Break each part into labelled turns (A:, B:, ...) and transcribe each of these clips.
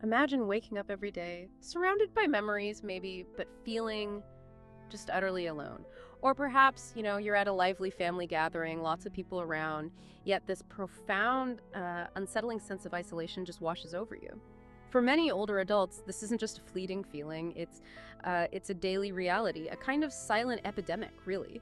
A: Imagine waking up every day, surrounded by memories maybe, but feeling just utterly alone. Or perhaps, you're at a lively family gathering, lots of people around, yet this profound, unsettling sense of isolation just washes over you. For many older adults, this isn't just a fleeting feeling, it's a daily reality, a kind of silent epidemic, really.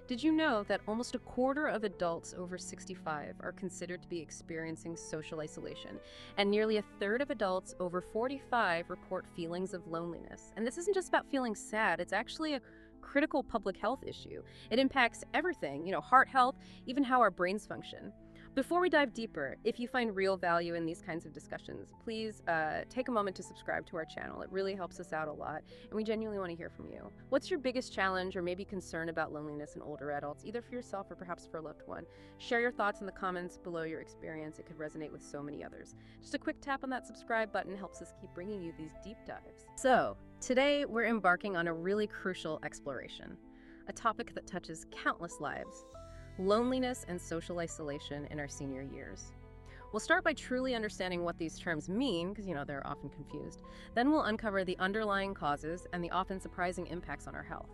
A: Did you know that almost a quarter of adults over 65 are considered to be experiencing social isolation, and nearly a third of adults over 45 report feelings of loneliness? And this isn't just about feeling sad, it's actually a critical public health issue. It impacts everything, heart health, even how our brains function. Before we dive deeper, if you find real value in these kinds of discussions, please take a moment to subscribe to our channel. It really helps us out a lot, and we genuinely want to hear from you. What's your biggest challenge or maybe concern about loneliness in older adults, either for yourself or perhaps for a loved one? Share your thoughts in the comments below your experience. It could resonate with so many others. Just a quick tap on that subscribe button helps us keep bringing you these deep dives. So, today we're embarking on a really crucial exploration, a topic that touches countless lives: loneliness and social isolation in our senior years. We'll start by truly understanding what these terms mean, because they're often confused. Then we'll uncover the underlying causes and the often surprising impacts on our health.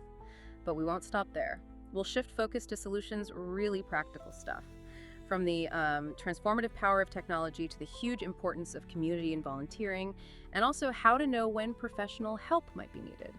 A: But we won't stop there. We'll shift focus to solutions, really practical stuff. From the transformative power of technology to the huge importance of community and volunteering, and also how to know when professional help might be needed.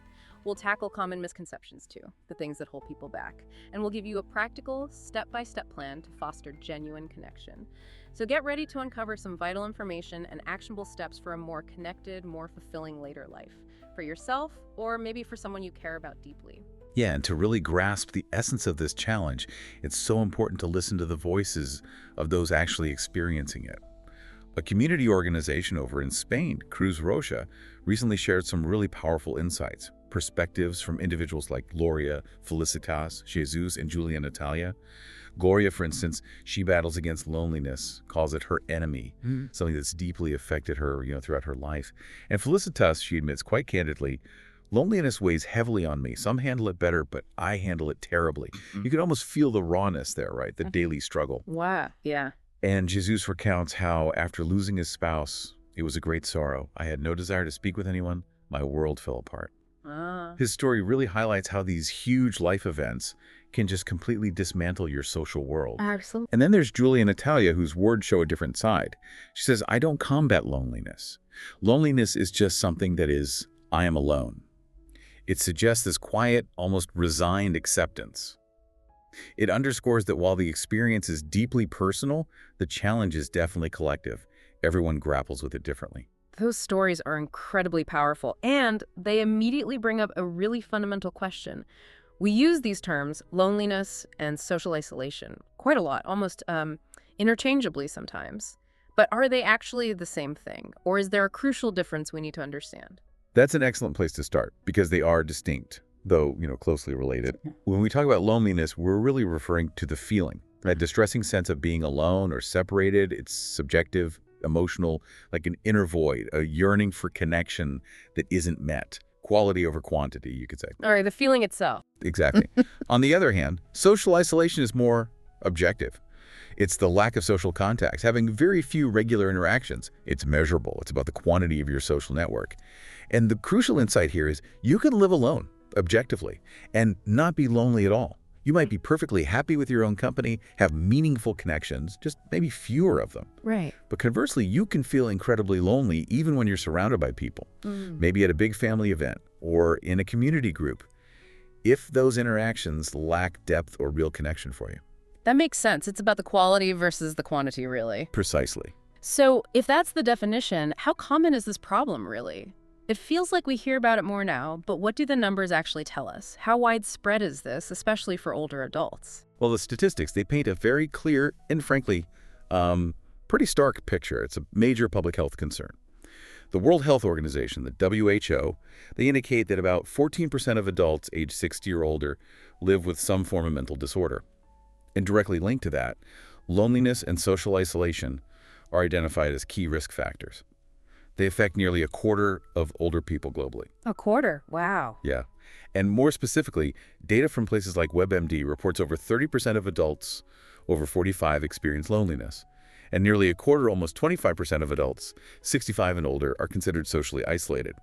A: We'll tackle common misconceptions too, the things that hold people back, and we'll give you a practical, step-by-step plan to foster genuine connection. So get ready to uncover some vital information and actionable steps for a more connected, more fulfilling later life, for yourself or maybe for someone you care about deeply.
B: Yeah, and to really grasp the essence of this challenge, it's so important to listen to the voices of those actually experiencing it. A community organization over in Spain, Cruz Roja, recently shared some really powerful insights, perspectives from individuals like Gloria, Felicitas, Jesus, and Julia Natalia. Gloria, for instance, she battles against loneliness, calls it her enemy, something that's deeply affected her, throughout her life. And Felicitas, she admits quite candidly, loneliness weighs heavily on me. Some handle it better, but I handle it terribly. You can almost feel the rawness there, right? The daily struggle.
A: Wow, yeah.
B: And Jesus recounts how, after losing his spouse, it was a great sorrow. I had no desire to speak with anyone. My world fell apart. His story really highlights how these huge life events can just completely dismantle your social world.
A: Absolutely.
B: And then there's Julia Natalia, whose words show a different side. She says, I don't combat loneliness. Loneliness is just something that is, I am alone. It suggests this quiet, almost resigned acceptance. It underscores that while the experience is deeply personal, the challenge is definitely collective. Everyone grapples with it differently.
A: Those stories are incredibly powerful, and they immediately bring up a really fundamental question. We use these terms, loneliness and social isolation, quite a lot, almost interchangeably sometimes. But are they actually the same thing, or is there a crucial difference we need to understand?
B: That's an excellent place to start, because they are distinct, though, closely related. When we talk about loneliness, we're really referring to the feeling, that distressing sense of being alone or separated. It's subjective, emotional, like an inner void, a yearning for connection that isn't met. Quality over quantity, you could say.
A: All right, the feeling itself.
B: Exactly. On the other hand, social isolation is more objective. It's the lack of social contacts, having very few regular interactions. It's measurable. It's about the quantity of your social network. And the crucial insight here is you can live alone, objectively, and not be lonely at all. You might be perfectly happy with your own company, have meaningful connections, just maybe fewer of them.
A: Right.
B: But conversely, you can feel incredibly lonely even when you're surrounded by people, maybe at a big family event or in a community group, if those interactions lack depth or real connection for you.
A: That makes sense. It's about the quality versus the quantity, really.
B: Precisely.
A: So if that's the definition, how common is this problem, really? It feels like we hear about it more now, but what do the numbers actually tell us? How widespread is this, especially for older adults?
B: Well, the statistics, they paint a very clear and frankly, pretty stark picture. It's a major public health concern. The World Health Organization, the WHO, they indicate that about 14% of adults aged 60 or older live with some form of mental disorder. And directly linked to that, loneliness and social isolation are identified as key risk factors. They affect nearly a quarter of older people globally.
A: A quarter? Wow.
B: Yeah. And more specifically, data from places like WebMD reports over 30% of adults over 45 experience loneliness. And nearly a quarter, almost 25% of adults, 65 and older, are considered socially isolated,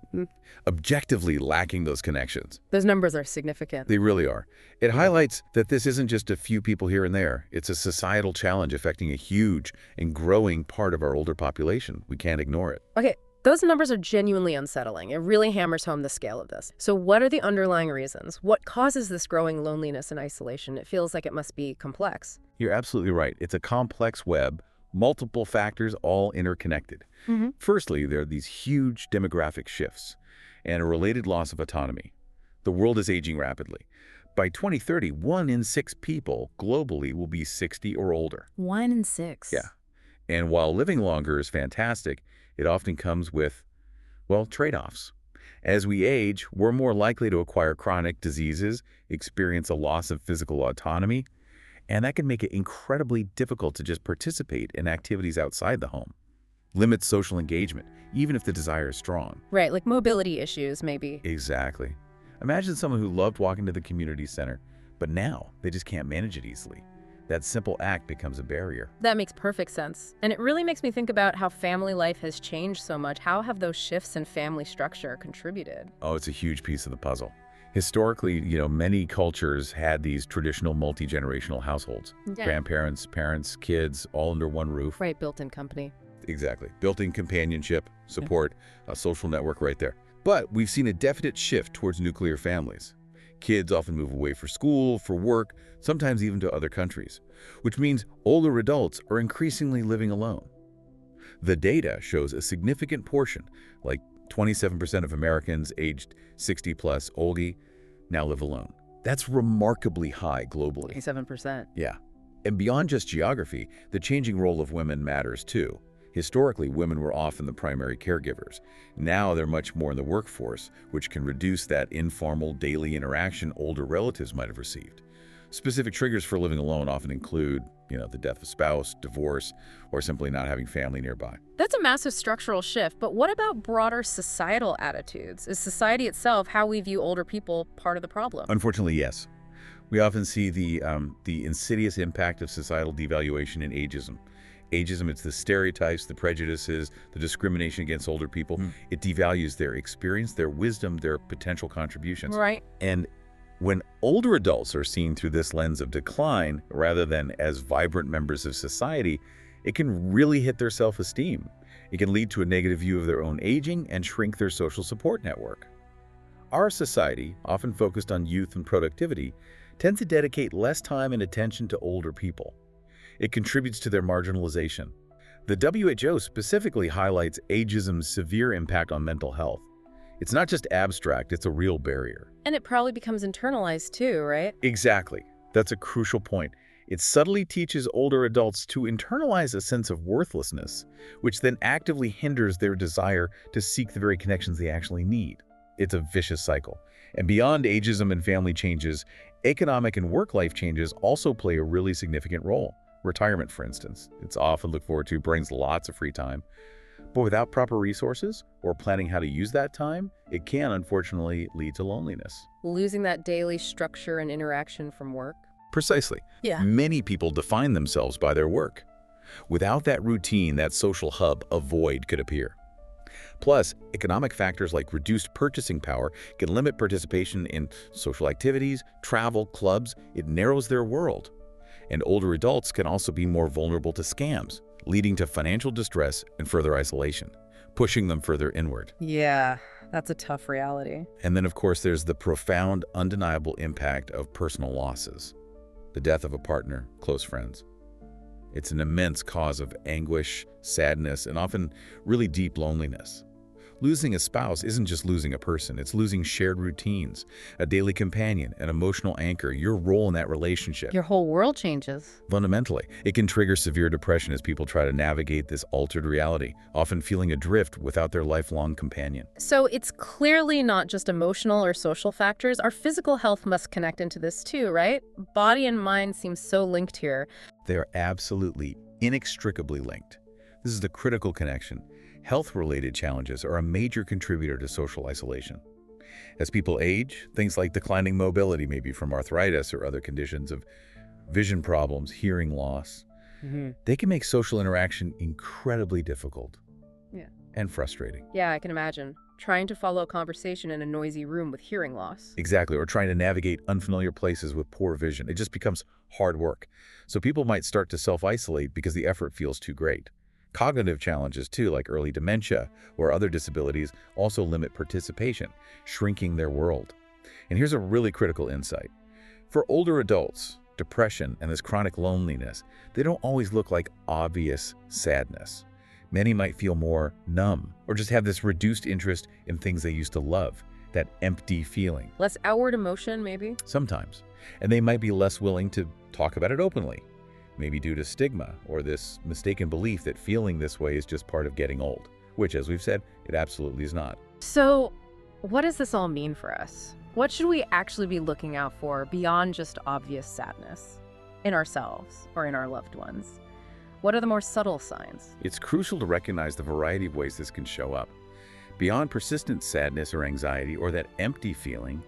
B: objectively lacking those connections.
A: Those numbers are significant.
B: They really are. It highlights that this isn't just a few people here and there. It's a societal challenge affecting a huge and growing part of our older population. We can't ignore it.
A: Okay, those numbers are genuinely unsettling. It really hammers home the scale of this. So what are the underlying reasons? What causes this growing loneliness and isolation? It feels like it must be complex.
B: You're absolutely right. It's a complex web, multiple factors, all interconnected. Firstly, there are these huge demographic shifts and a related loss of autonomy. The world is aging rapidly. By 2030, 1 in 6 people globally will be 60 or older.
A: 1 in 6.
B: Yeah. And while living longer is fantastic, it often comes with, well, trade-offs. As we age, we're more likely to acquire chronic diseases, experience a loss of physical autonomy, and that can make it incredibly difficult to just participate in activities outside the home. Limits social engagement, even if the desire is strong.
A: Right, like mobility issues, maybe.
B: Exactly. Imagine someone who loved walking to the community center, but now they just can't manage it easily. That simple act becomes a barrier.
A: That makes perfect sense. And it really makes me think about how family life has changed so much. How have those shifts in family structure contributed?
B: Oh, it's a huge piece of the puzzle. Historically, many cultures had these traditional multi-generational households.
A: Yeah.
B: Grandparents, parents, kids, all under one roof.
A: Right, built-in company.
B: Exactly. Built-in companionship, support, a social network right there. But we've seen a definite shift towards nuclear families. Kids often move away for school, for work, sometimes even to other countries, which means older adults are increasingly living alone. The data shows a significant portion, like 27% of Americans aged 60 plus, older, now live alone. That's remarkably high globally.
A: 27%.
B: Yeah. And beyond just geography, the changing role of women matters too. Historically, women were often the primary caregivers. Now they're much more in the workforce, which can reduce that informal daily interaction older relatives might have received. Specific triggers for living alone often include, the death of a spouse, divorce, or simply not having family nearby.
A: That's a massive structural shift, but what about broader societal attitudes? Is society itself, how we view older people, part of the problem?
B: Unfortunately, yes. We often see the insidious impact of societal devaluation in ageism. Ageism, it's the stereotypes, the prejudices, the discrimination against older people. It devalues their experience, their wisdom, their potential contributions.
A: Right.
B: And when older adults are seen through this lens of decline rather than as vibrant members of society, it can really hit their self-esteem. It can lead to a negative view of their own aging and shrink their social support network. Our society, often focused on youth and productivity, tends to dedicate less time and attention to older people. It contributes to their marginalization. The WHO specifically highlights ageism's severe impact on mental health. It's not just abstract, it's a real barrier.
A: And it probably becomes internalized too, right?
B: Exactly. That's a crucial point. It subtly teaches older adults to internalize a sense of worthlessness, which then actively hinders their desire to seek the very connections they actually need. It's a vicious cycle. And beyond ageism and family changes, economic and work-life changes also play a really significant role. Retirement, for instance, it's often looked forward to, brings lots of free time. But without proper resources or planning how to use that time, it can unfortunately lead to loneliness.
A: Losing that daily structure and interaction from work.
B: Precisely.
A: Yeah.
B: Many people define themselves by their work. Without that routine, that social hub, a void could appear. Plus, economic factors like reduced purchasing power can limit participation in social activities, travel, clubs. It narrows their world. And older adults can also be more vulnerable to scams, leading to financial distress and further isolation, pushing them further inward.
A: Yeah, that's a tough reality.
B: And then, of course, there's the profound, undeniable impact of personal losses. The death of a partner, close friends. It's an immense cause of anguish, sadness, and often really deep loneliness. Losing a spouse isn't just losing a person, it's losing shared routines, a daily companion, an emotional anchor, your role in that relationship.
A: Your whole world changes.
B: Fundamentally, it can trigger severe depression as people try to navigate this altered reality, often feeling adrift without their lifelong companion.
A: So it's clearly not just emotional or social factors. Our physical health must connect into this too, right? Body and mind seem so linked here.
B: They are absolutely, inextricably linked. This is the critical connection. Health-related challenges are a major contributor to social isolation. As people age, things like declining mobility, maybe from arthritis or other conditions of vision problems, hearing loss, they can make social interaction incredibly difficult
A: Yeah.
B: and frustrating.
A: Yeah, I can imagine. Trying to follow a conversation in a noisy room with hearing loss.
B: Exactly, or trying to navigate unfamiliar places with poor vision. It just becomes hard work. So people might start to self-isolate because the effort feels too great. Cognitive challenges too, like early dementia or other disabilities, also limit participation, shrinking their world. And here's a really critical insight. For older adults, depression and this chronic loneliness, they don't always look like obvious sadness. Many might feel more numb or just have this reduced interest in things they used to love, that empty feeling.
A: Less outward emotion, maybe?
B: Sometimes. And they might be less willing to talk about it openly, maybe due to stigma or this mistaken belief that feeling this way is just part of getting old, which, as we've said, it absolutely is not.
A: So, what does this all mean for us? What should we actually be looking out for beyond just obvious sadness in ourselves or in our loved ones? What are the more subtle signs?
B: It's crucial to recognize the variety of ways this can show up. Beyond persistent sadness or anxiety or that empty feeling,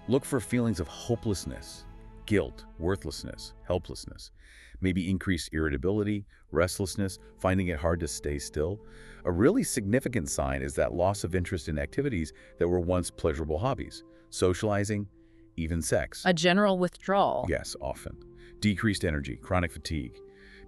B: look for feelings of hopelessness, guilt, worthlessness, helplessness, maybe increased irritability, restlessness, finding it hard to stay still. A really significant sign is that loss of interest in activities that were once pleasurable hobbies, socializing, even sex.
A: A general withdrawal.
B: Yes, often. Decreased energy, chronic fatigue,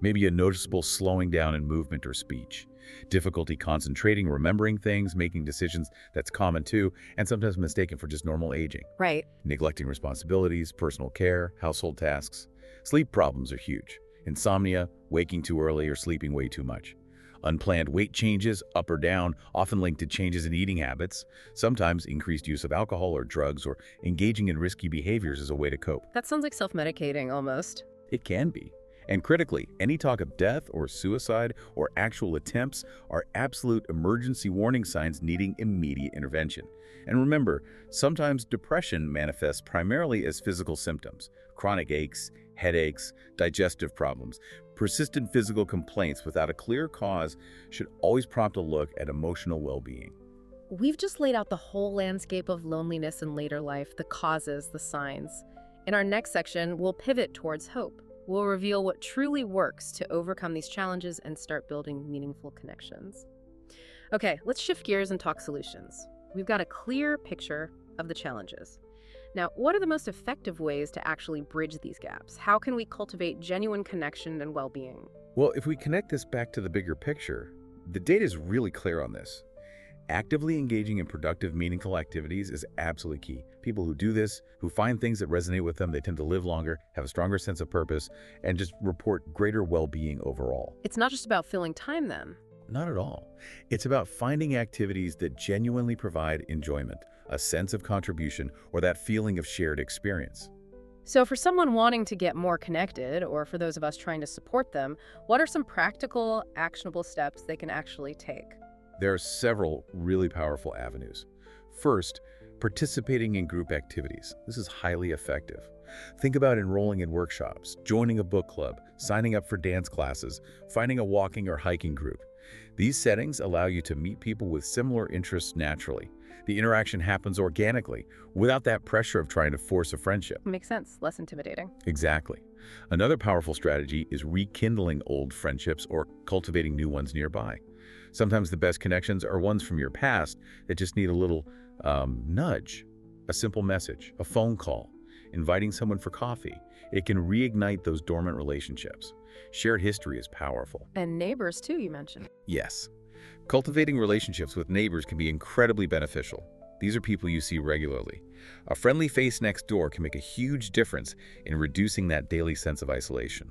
B: maybe a noticeable slowing down in movement or speech, difficulty concentrating, remembering things, making decisions. That's common too, and sometimes mistaken for just normal aging.
A: Right.
B: Neglecting responsibilities, personal care, household tasks. Sleep problems are huge. Insomnia, waking too early or sleeping way too much. Unplanned weight changes, up or down, often linked to changes in eating habits. Sometimes increased use of alcohol or drugs or engaging in risky behaviors as a way to cope.
A: That sounds like self-medicating almost.
B: It can be. And critically, any talk of death or suicide or actual attempts are absolute emergency warning signs needing immediate intervention. And remember, sometimes depression manifests primarily as physical symptoms, chronic aches, headaches, digestive problems. Persistent physical complaints without a clear cause should always prompt a look at emotional well-being.
A: We've just laid out the whole landscape of loneliness in later life, the causes, the signs. In our next section, we'll pivot towards hope. We'll reveal what truly works to overcome these challenges and start building meaningful connections. Okay, let's shift gears and talk solutions. We've got a clear picture of the challenges. Now, what are the most effective ways to actually bridge these gaps? How can we cultivate genuine connection and well-being?
B: Well, if we connect this back to the bigger picture, the data is really clear on this. Actively engaging in productive, meaningful activities is absolutely key. People who do this, who find things that resonate with them, they tend to live longer, have a stronger sense of purpose, and just report greater well-being overall.
A: It's not just about filling time then.
B: Not at all. It's about finding activities that genuinely provide enjoyment, a sense of contribution, or that feeling of shared experience.
A: So for someone wanting to get more connected, or for those of us trying to support them, what are some practical, actionable steps they can actually take?
B: There are several really powerful avenues. First, participating in group activities. This is highly effective. Think about enrolling in workshops, joining a book club, signing up for dance classes, finding a walking or hiking group. These settings allow you to meet people with similar interests naturally. The interaction happens organically, without that pressure of trying to force a friendship.
A: Makes sense. Less intimidating.
B: Exactly. Another powerful strategy is rekindling old friendships or cultivating new ones nearby. Sometimes the best connections are ones from your past that just need a little nudge, a simple message, a phone call, inviting someone for coffee. It can reignite those dormant relationships. Shared history is powerful.
A: And neighbors too, you mentioned.
B: Yes. Cultivating relationships with neighbors can be incredibly beneficial. These are people you see regularly. A friendly face next door can make a huge difference in reducing that daily sense of isolation.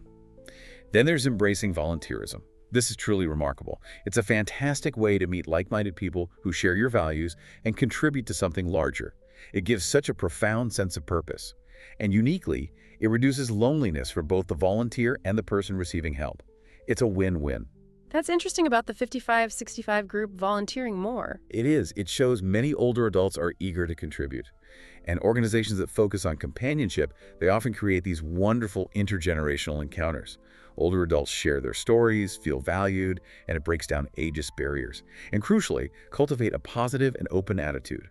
B: Then there's embracing volunteerism. This is truly remarkable. It's a fantastic way to meet like-minded people who share your values and contribute to something larger. It gives such a profound sense of purpose. And uniquely, it reduces loneliness for both the volunteer and the person receiving help. It's a win-win.
A: That's interesting about the 55-65 group volunteering more.
B: It is. It shows many older adults are eager to contribute. And organizations that focus on companionship, they often create these wonderful intergenerational encounters. Older adults share their stories, feel valued, and it breaks down ageist barriers. And crucially, cultivate a positive and open attitude.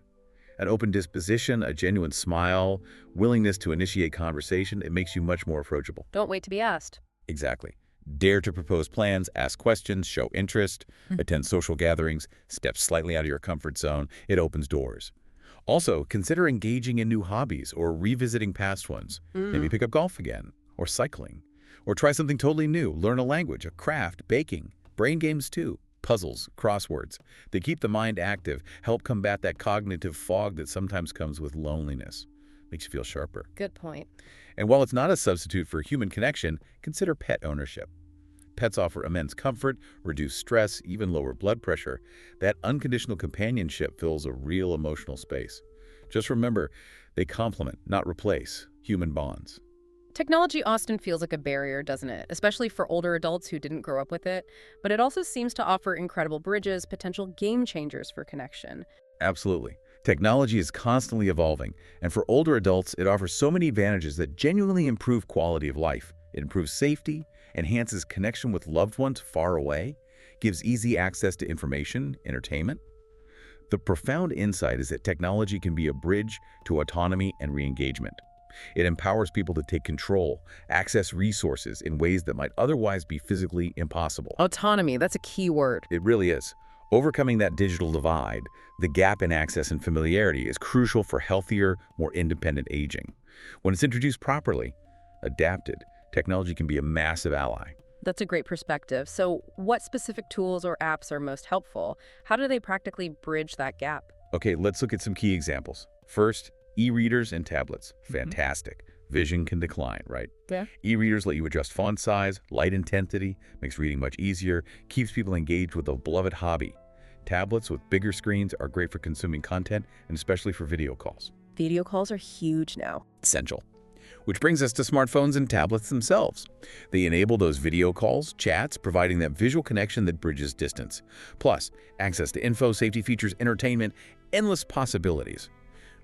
B: An open disposition, a genuine smile, willingness to initiate conversation, it makes you much more approachable.
A: Don't wait to be asked.
B: Exactly. Dare to propose plans, ask questions, show interest, attend social gatherings, step slightly out of your comfort zone. It opens doors. Also, consider engaging in new hobbies or revisiting past ones. Maybe
A: Mm.
B: pick up golf again, or cycling, or try something totally new. Learn a language, a craft, baking, brain games too, puzzles, crosswords. They keep the mind active, help combat that cognitive fog that sometimes comes with loneliness. Makes you feel sharper.
A: Good point.
B: And while it's not a substitute for human connection, consider pet ownership. Pets offer immense comfort, reduce stress, even lower blood pressure. That unconditional companionship fills a real emotional space. Just remember, they complement, not replace, human bonds.
A: Technology often feels like a barrier, doesn't it? Especially for older adults who didn't grow up with it. But it also seems to offer incredible bridges, potential game changers for connection.
B: Absolutely. Technology is constantly evolving, and for older adults, it offers so many advantages that genuinely improve quality of life. It improves safety, enhances connection with loved ones far away, gives easy access to information, entertainment. The profound insight is that technology can be a bridge to autonomy and re-engagement. It empowers people to take control, access resources in ways that might otherwise be physically impossible.
A: Autonomy, that's a key word.
B: It really is. Overcoming that digital divide, the gap in access and familiarity, is crucial for healthier, more independent aging. When it's introduced properly, adapted, technology can be a massive ally.
A: That's a great perspective. So, what specific tools or apps are most helpful? How do they practically bridge that gap?
B: Okay, let's look at some key examples. First, e-readers and tablets. Fantastic. Vision can decline, right?
A: Yeah.
B: E-readers let you adjust font size, light intensity, makes reading much easier, keeps people engaged with a beloved hobby. Tablets with bigger screens are great for consuming content, and especially for video calls.
A: Video calls are huge now.
B: Essential. Which brings us to smartphones and tablets themselves. They enable those video calls, chats, providing that visual connection that bridges distance. Plus, access to info, safety features, entertainment, endless possibilities.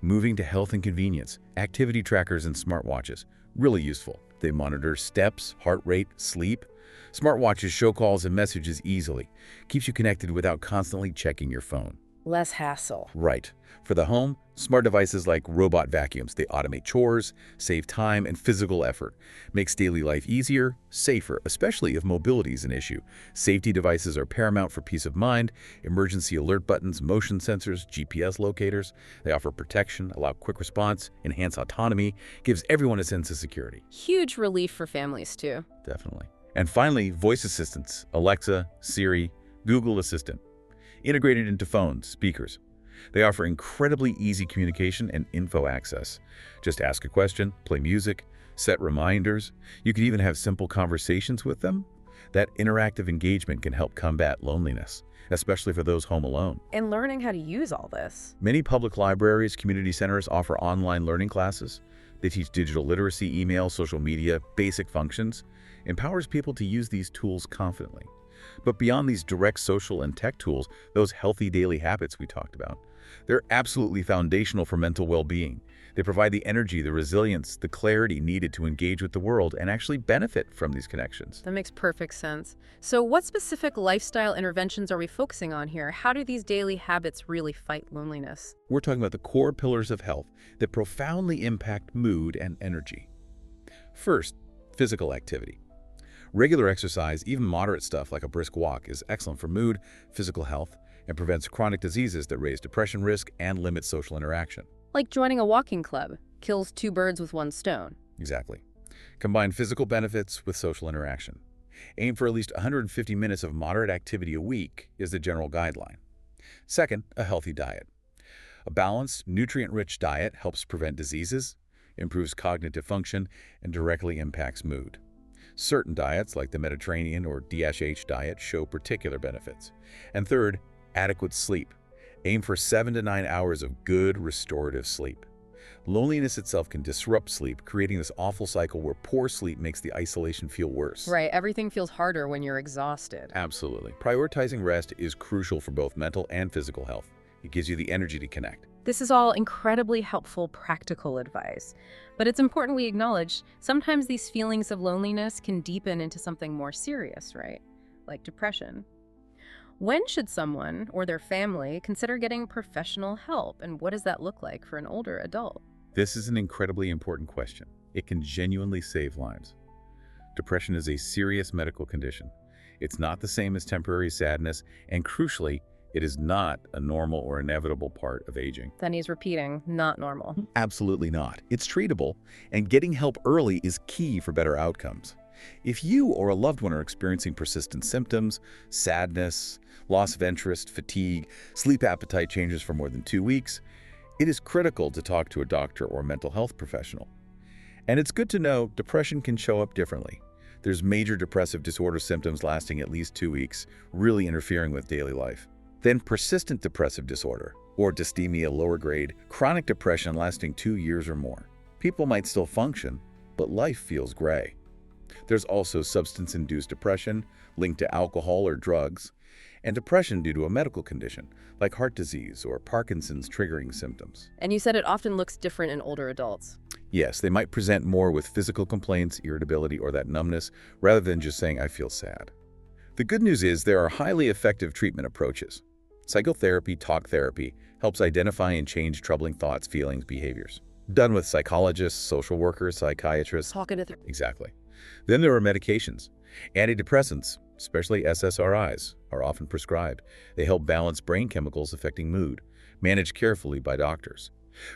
B: Moving to health and convenience, activity trackers and smartwatches. Really useful. They monitor steps, heart rate, sleep. Smartwatches show calls and messages easily. Keeps you connected without constantly checking your phone.
A: Less hassle.
B: Right. For the home, smart devices like robot vacuums. They automate chores, save time and physical effort. Makes daily life easier, safer, especially if mobility is an issue. Safety devices are paramount for peace of mind. Emergency alert buttons, motion sensors, GPS locators. They offer protection, allow quick response, enhance autonomy, gives everyone a sense of security.
A: Huge relief for families, too.
B: Definitely. And finally, voice assistants. Alexa, Siri, Google Assistant. Integrated into phones, speakers. They offer incredibly easy communication and info access. Just ask a question, play music, set reminders. You can even have simple conversations with them. That interactive engagement can help combat loneliness, especially for those home alone.
A: And learning how to use all this.
B: Many public libraries, community centers offer online learning classes. They teach digital literacy, email, social media, basic functions. Empowers people to use these tools confidently. But beyond these direct social and tech tools, those healthy daily habits we talked about, they're absolutely foundational for mental well-being. They provide the energy, the resilience, the clarity needed to engage with the world and actually benefit from these connections.
A: That makes perfect sense. So what specific lifestyle interventions are we focusing on here? How do these daily habits really fight loneliness?
B: We're talking about the core pillars of health that profoundly impact mood and energy. First, physical activity. Regular exercise, even moderate stuff like a brisk walk, is excellent for mood, physical health, and prevents chronic diseases that raise depression risk and limit social interaction.
A: Like joining a walking club. Kills two birds with one stone.
B: Exactly. Combine physical benefits with social interaction. Aim for at least 150 minutes of moderate activity a week is the general guideline. Second, a healthy diet. A balanced, nutrient-rich diet helps prevent diseases, improves cognitive function, and directly impacts mood. Certain diets, like the Mediterranean or DHH diet, show particular benefits. And third, adequate sleep. Aim for 7 to 9 hours of good, restorative sleep. Loneliness itself can disrupt sleep, creating this awful cycle where poor sleep makes the isolation feel worse.
A: Right, everything feels harder when you're exhausted.
B: Absolutely. Prioritizing rest is crucial for both mental and physical health. It gives you the energy to connect.
A: This is all incredibly helpful, practical advice. But it's important we acknowledge sometimes these feelings of loneliness can deepen into something more serious, right? Like depression. When should someone or their family consider getting professional help, and what does that look like for an older adult?
B: This is an incredibly important question. It can genuinely save lives. Depression is a serious medical condition. It's not the same as temporary sadness, and crucially, it is not a normal or inevitable part of aging.
A: Then he's repeating, not normal.
B: Absolutely not. It's treatable, and getting help early is key for better outcomes. If you or a loved one are experiencing persistent symptoms, sadness, loss of interest, fatigue, sleep appetite changes for more than 2 weeks, it is critical to talk to a doctor or mental health professional. And it's good to know depression can show up differently. There's major depressive disorder symptoms lasting at least 2 weeks, really interfering with daily life. Then persistent depressive disorder, or dysthymia lower grade, chronic depression lasting 2 years or more. People might still function, but life feels gray. There's also substance-induced depression linked to alcohol or drugs, and depression due to a medical condition, like heart disease or Parkinson's triggering symptoms.
A: And you said it often looks different in older adults.
B: Yes, they might present more with physical complaints, irritability, or that numbness, rather than just saying, I feel sad. The good news is there are highly effective treatment approaches. Psychotherapy, talk therapy, helps identify and change troubling thoughts, feelings, behaviors. Done with psychologists, social workers, psychiatrists. Exactly. Then there are medications. Antidepressants, especially SSRIs, are often prescribed. They help balance brain chemicals affecting mood, managed carefully by doctors.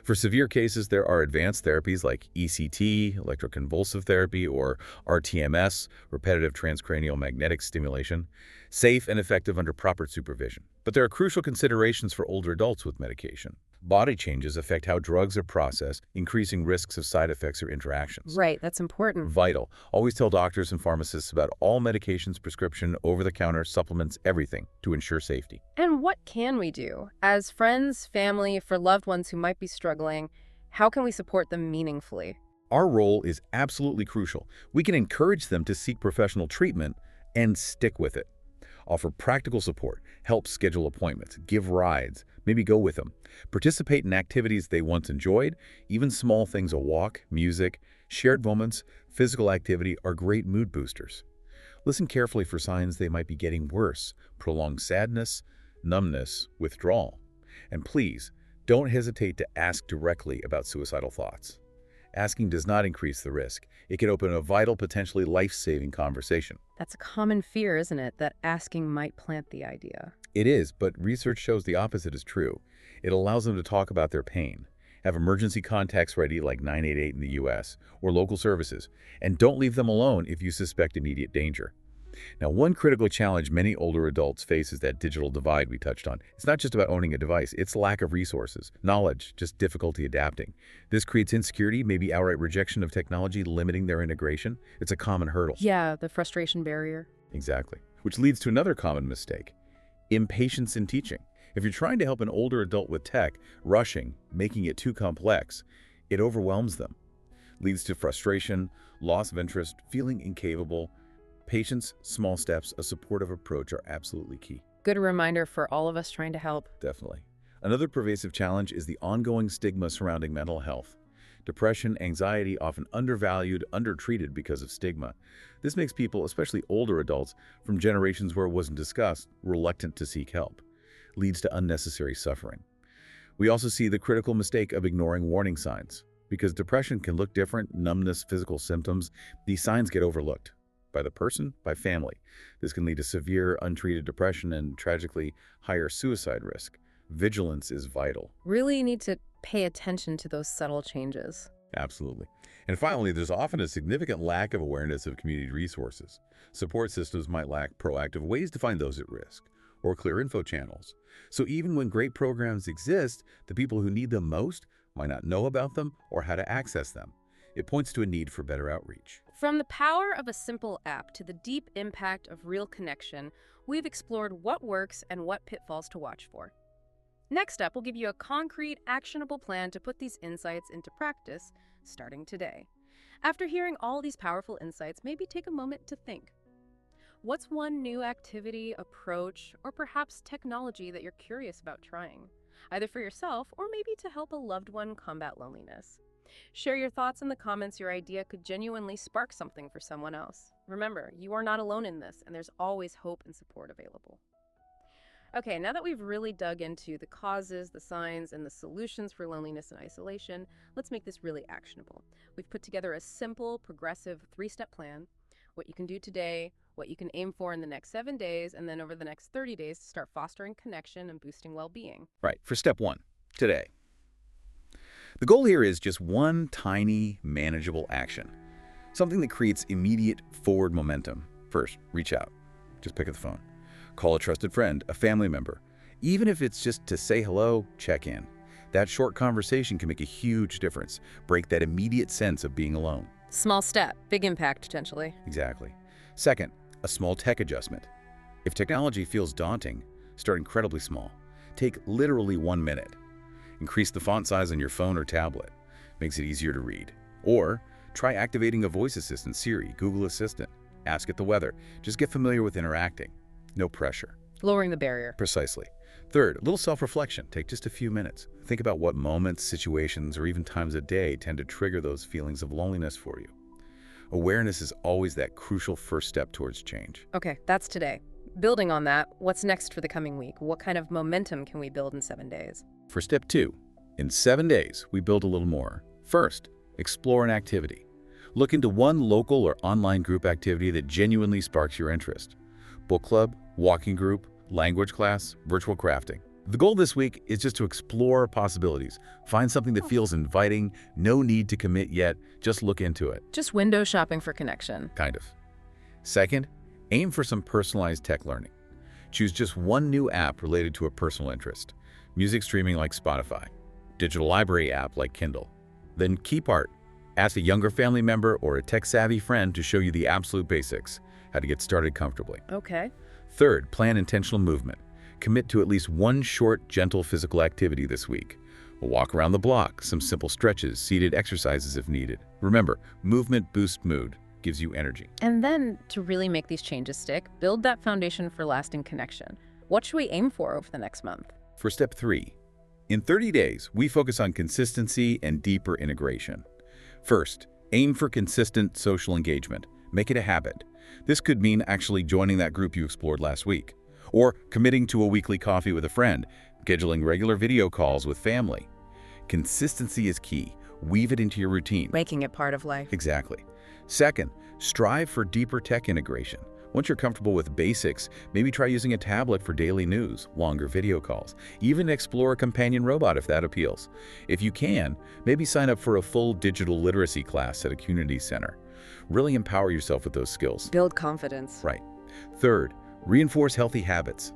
B: For severe cases, there are advanced therapies like ECT, electroconvulsive therapy, or RTMS, repetitive transcranial magnetic stimulation, safe and effective under proper supervision. But there are crucial considerations for older adults with medication. Body changes affect how drugs are processed, increasing risks of side effects or interactions.
A: Right, that's important.
B: Vital. Always tell doctors and pharmacists about all medications, prescription, over-the-counter, supplements, everything to ensure safety.
A: And what can we do? As friends, family, for loved ones who might be struggling, how can we support them meaningfully?
B: Our role is absolutely crucial. We can encourage them to seek professional treatment and stick with it. Offer practical support, help schedule appointments, give rides, maybe go with them. Participate in activities they once enjoyed. Even small things, a walk, music, shared moments, physical activity are great mood boosters. Listen carefully for signs they might be getting worse, prolonged sadness, numbness, withdrawal. And please, don't hesitate to ask directly about suicidal thoughts. Asking does not increase the risk. It can open a vital, potentially life-saving conversation.
A: That's a common fear, isn't it? That asking might plant the idea.
B: It is, but research shows the opposite is true. It allows them to talk about their pain, have emergency contacts ready like 988 in the US, or local services, and don't leave them alone if you suspect immediate danger. Now, one critical challenge many older adults face is that digital divide we touched on. It's not just about owning a device, it's lack of resources, knowledge, just difficulty adapting. This creates insecurity, maybe outright rejection of technology, limiting their integration. It's a common hurdle.
A: Yeah, the frustration barrier.
B: Exactly. Which leads to another common mistake: impatience in teaching. If you're trying to help an older adult with tech, rushing, making it too complex, it overwhelms them. Leads to frustration, loss of interest, feeling incapable. Patience, small steps, a supportive approach are absolutely key.
A: Good reminder for all of us trying to help.
B: Definitely. Another pervasive challenge is the ongoing stigma surrounding mental health. Depression, anxiety, often undervalued, undertreated because of stigma. This makes people, especially older adults from generations where it wasn't discussed, reluctant to seek help. Leads to unnecessary suffering. We also see the critical mistake of ignoring warning signs. Because depression can look different, numbness, physical symptoms, these signs get overlooked. By the person, by family. This can lead to severe, untreated depression and, tragically, higher suicide risk. Vigilance is vital.
A: Really need to pay attention to those subtle changes.
B: Absolutely. And finally, there's often a significant lack of awareness of community resources. Support systems might lack proactive ways to find those at risk, or clear info channels. So even when great programs exist, the people who need them most might not know about them or how to access them. It points to a need for better outreach.
A: From the power of a simple app to the deep impact of real connection, we've explored what works and what pitfalls to watch for. Next up, we'll give you a concrete, actionable plan to put these insights into practice starting today. After hearing all these powerful insights, maybe take a moment to think. What's one new activity, approach, or perhaps technology that you're curious about trying, either for yourself or maybe to help a loved one combat loneliness? Share your thoughts in the comments. Your idea could genuinely spark something for someone else. Remember, you are not alone in this, and there's always hope and support available. Okay, now that we've really dug into the causes, the signs, and the solutions for loneliness and isolation, let's make this really actionable. We've put together a simple, progressive 3-step plan. what you can do today, what you can aim for in the next 7 days, and then over the next 30 days to start fostering connection and boosting well-being.
B: Right, for step 1, today. The goal here is just one tiny, manageable action, something that creates immediate forward momentum. First, reach out. Just pick up the phone. Call a trusted friend, a family member. Even if it's just to say hello, check in. That short conversation can make a huge difference, break that immediate sense of being alone.
A: Small step, big impact potentially.
B: Exactly. Second, a small tech adjustment. If technology feels daunting, start incredibly small. Take literally 1 minute. Increase the font size on your phone or tablet. Makes it easier to read. Or try activating a voice assistant, Siri, Google Assistant. Ask it the weather. Just get familiar with interacting. No pressure.
A: Lowering the barrier.
B: Precisely. Third, a little self-reflection. Take just a few minutes. Think about what moments, situations, or even times a day tend to trigger those feelings of loneliness for you. Awareness is always that crucial first step towards change.
A: Okay, that's today. Building on that, what's next for the coming week? What kind of momentum can we build in 7 days?
B: For step 2, in 7 days, we build a little more. First, explore an activity. Look into one local or online group activity that genuinely sparks your interest. Book club, walking group, language class, virtual crafting. The goal this week is just to explore possibilities. Find something that feels inviting, no need to commit yet, just look into it.
A: Just window shopping for connection.
B: Kind of. Second, aim for some personalized tech learning. Choose just one new app related to a personal interest. Music streaming like Spotify, digital library app like Kindle. Then keep art. Ask a younger family member or a tech-savvy friend to show you the absolute basics, how to get started comfortably.
A: Okay.
B: Third, plan intentional movement. Commit to at least one short, gentle physical activity this week. A walk around the block, some simple stretches, seated exercises if needed. Remember, movement boosts mood, gives you energy.
A: And then, to really make these changes stick, build that foundation for lasting connection. What should we aim for over the next month?
B: For step 3, in 30 days, we focus on consistency and deeper integration. First, aim for consistent social engagement. Make it a habit. This could mean actually joining that group you explored last week, or committing to a weekly coffee with a friend, scheduling regular video calls with family. Consistency is key. Weave it into your routine.
A: Making it part of life.
B: Exactly. Second, strive for deeper tech integration. Once you're comfortable with basics, maybe try using a tablet for daily news, longer video calls. Even explore a companion robot if that appeals. If you can, maybe sign up for a full digital literacy class at a community center. Really empower yourself with those skills.
A: Build confidence.
B: Right. Third, reinforce healthy habits.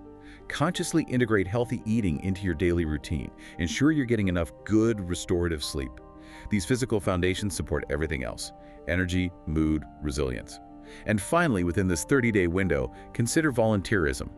B: Consciously integrate healthy eating into your daily routine. Ensure you're getting enough good, restorative sleep. These physical foundations support everything else: energy, mood, resilience. And finally, within this 30-day window, consider volunteerism.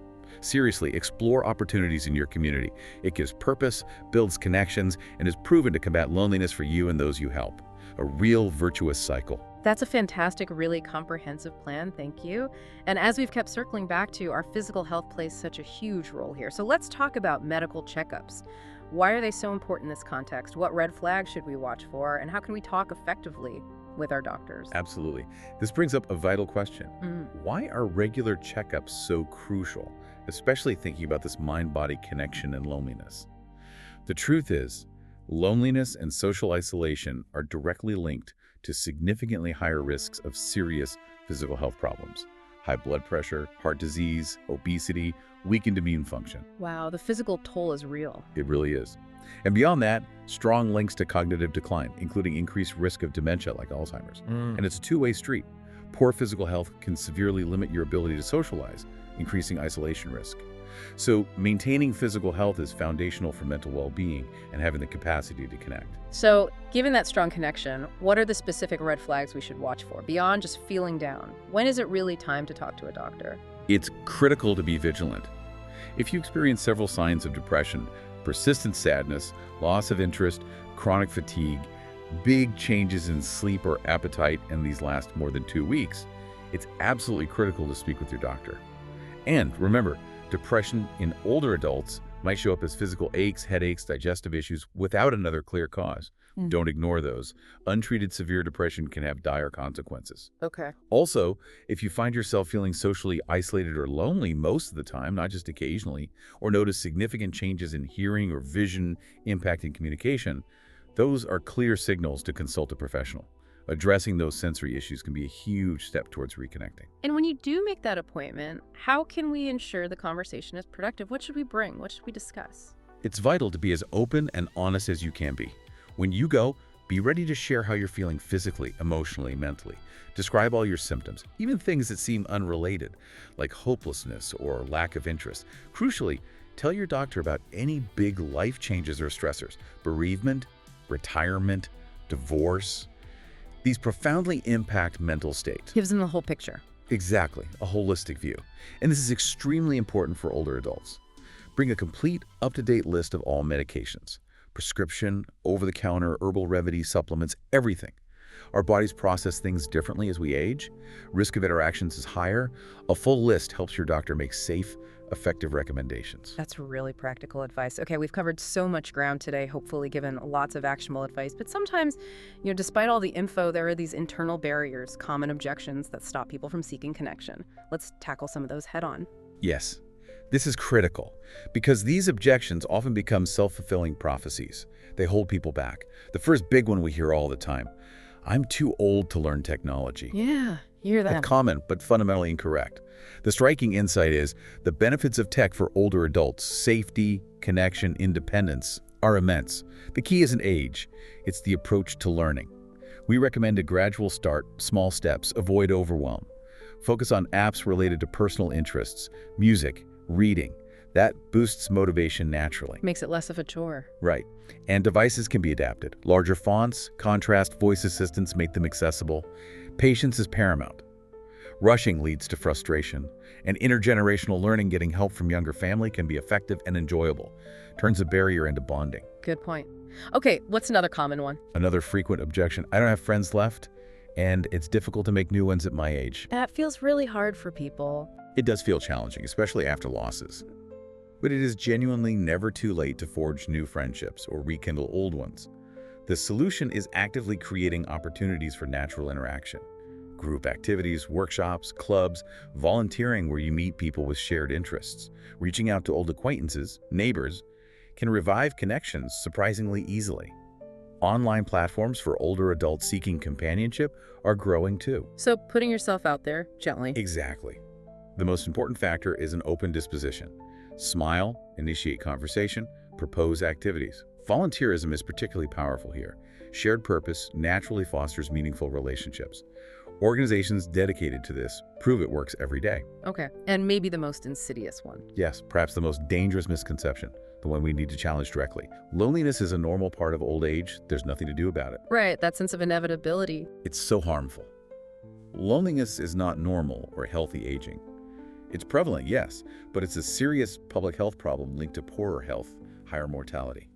B: Seriously, explore opportunities in your community. It gives purpose, builds connections, and is proven to combat loneliness for you and those you help. A real virtuous cycle.
A: That's a fantastic, really comprehensive plan, thank you. And as we've kept circling back to, our physical health plays such a huge role here. So let's talk about medical checkups. Why are they so important in this context? What red flags should we watch for? And how can we talk effectively with our doctors?
B: Absolutely. This brings up a vital question. Why are regular checkups so crucial, especially thinking about this mind-body connection and loneliness? The truth is, loneliness and social isolation are directly linked to significantly higher risks of serious physical health problems. High blood pressure, heart disease, obesity, weakened immune function.
A: Wow, the physical toll is real.
B: It really is. And beyond that, strong links to cognitive decline, including increased risk of dementia like Alzheimer's. And it's a two-way street. Poor physical health can severely limit your ability to socialize, increasing isolation risk. So maintaining physical health is foundational for mental well-being and having the capacity to connect.
A: So, given that strong connection, what are the specific red flags we should watch for, beyond just feeling down? When is it really time to talk to a doctor?
B: It's critical to be vigilant. If you experience several signs of depression, persistent sadness, loss of interest, chronic fatigue, big changes in sleep or appetite, and these last more than 2 weeks, it's absolutely critical to speak with your doctor. And remember, depression in older adults might show up as physical aches, headaches, digestive issues without another clear cause. Don't ignore those. Untreated severe depression can have dire consequences.
A: Okay.
B: Also, if you find yourself feeling socially isolated or lonely most of the time, not just occasionally, or notice significant changes in hearing or vision impacting communication, those are clear signals to consult a professional. Addressing those sensory issues can be a huge step towards reconnecting.
A: And when you do make that appointment, how can we ensure the conversation is productive? What should we bring? What should we discuss?
B: It's vital to be as open and honest as you can be. When you go, be ready to share how you're feeling physically, emotionally, mentally. Describe all your symptoms, even things that seem unrelated, like hopelessness or lack of interest. Crucially, tell your doctor about any big life changes or stressors, bereavement, retirement, divorce. These profoundly impact mental state.
A: Gives them the whole picture.
B: Exactly, a holistic view. And this is extremely important for older adults. Bring a complete, up-to-date list of all medications, prescription, over-the-counter, herbal remedies, supplements, everything. Our bodies process things differently as we age. Risk of interactions is higher. A full list helps your doctor make safe, effective recommendations.
A: That's really practical advice. Okay, we've covered so much ground today, hopefully given lots of actionable advice. But sometimes, despite all the info, there are these internal barriers, common objections that stop people from seeking connection. Let's tackle some of those head on.
B: Yes, this is critical because these objections often become self-fulfilling prophecies. They hold people back. The first big one we hear all the time: I'm too old to learn technology.
A: Yeah, you hear that.
B: That's common, but fundamentally incorrect. The striking insight is the benefits of tech for older adults, safety, connection, independence, are immense. The key isn't age, it's the approach to learning. We recommend a gradual start, small steps, avoid overwhelm. Focus on apps related to personal interests, music, reading. That boosts motivation naturally.
A: Makes it less of a chore.
B: Right. And devices can be adapted. Larger fonts, contrast, voice assistants make them accessible. Patience is paramount. Rushing leads to frustration, and intergenerational learning, getting help from younger family, can be effective and enjoyable. Turns a barrier into bonding.
A: Good point. Okay, what's another common one?
B: Another frequent objection: I don't have friends left, and it's difficult to make new ones at my age.
A: That feels really hard for people.
B: It does feel challenging, especially after losses. But it is genuinely never too late to forge new friendships or rekindle old ones. The solution is actively creating opportunities for natural interaction. Group activities, workshops, clubs, volunteering where you meet people with shared interests. Reaching out to old acquaintances, neighbors, can revive connections surprisingly easily. Online platforms for older adults seeking companionship are growing too.
A: So putting yourself out there gently.
B: Exactly. The most important factor is an open disposition. Smile, initiate conversation, propose activities. Volunteerism is particularly powerful here. Shared purpose naturally fosters meaningful relationships. Organizations dedicated to this prove it works every day.
A: Okay, and maybe the most insidious one.
B: Yes, perhaps the most dangerous misconception, the one we need to challenge directly. Loneliness is a normal part of old age. There's nothing to do about it.
A: Right, that sense of inevitability.
B: It's so harmful. Loneliness is not normal or healthy aging. It's prevalent, yes, but it's a serious public health problem linked to poorer health, higher mortality.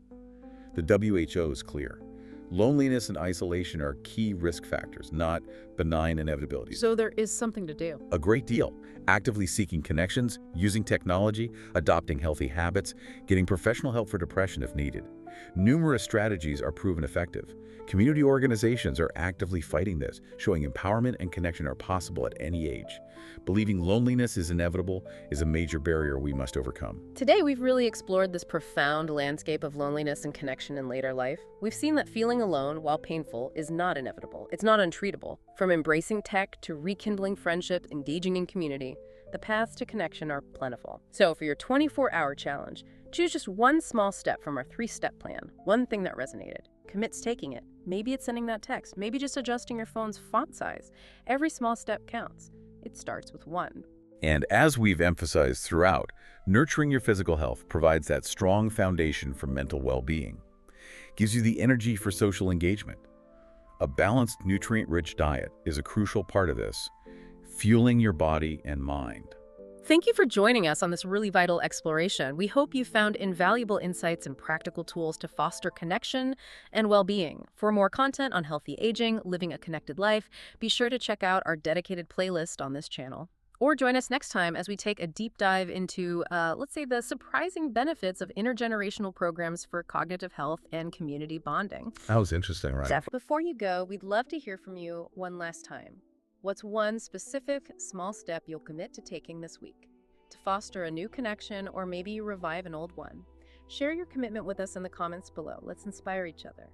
B: The WHO is clear. Loneliness and isolation are key risk factors, not benign inevitabilities.
A: So there is something to do.
B: A great deal. Actively seeking connections, using technology, adopting healthy habits, getting professional help for depression if needed. Numerous strategies are proven effective. Community organizations are actively fighting this, showing empowerment and connection are possible at any age. Believing loneliness is inevitable is a major barrier we must overcome.
A: Today, we've really explored this profound landscape of loneliness and connection in later life. We've seen that feeling alone, while painful, is not inevitable. It's not untreatable. From embracing tech to rekindling friendship, engaging in community, the paths to connection are plentiful. So for your 24-hour challenge, choose just one small step from our 3-step plan, one thing that resonated. Commit to taking it. Maybe it's sending that text. Maybe just adjusting your phone's font size. Every small step counts. It starts with one.
B: And as we've emphasized throughout, nurturing your physical health provides that strong foundation for mental well-being. Gives you the energy for social engagement. A balanced, nutrient-rich diet is a crucial part of this, fueling your body and mind.
A: Thank you for joining us on this really vital exploration. We hope you found invaluable insights and practical tools to foster connection and well-being. For more content on healthy aging, living a connected life, be sure to check out our dedicated playlist on this channel. Or join us next time as we take a deep dive into, let's say, the surprising benefits of intergenerational programs for cognitive health and community bonding.
B: That was interesting, right?
A: Before you go, we'd love to hear from you one last time. What's one specific small step you'll commit to taking this week to foster a new connection or maybe revive an old one? Share your commitment with us in the comments below. Let's inspire each other.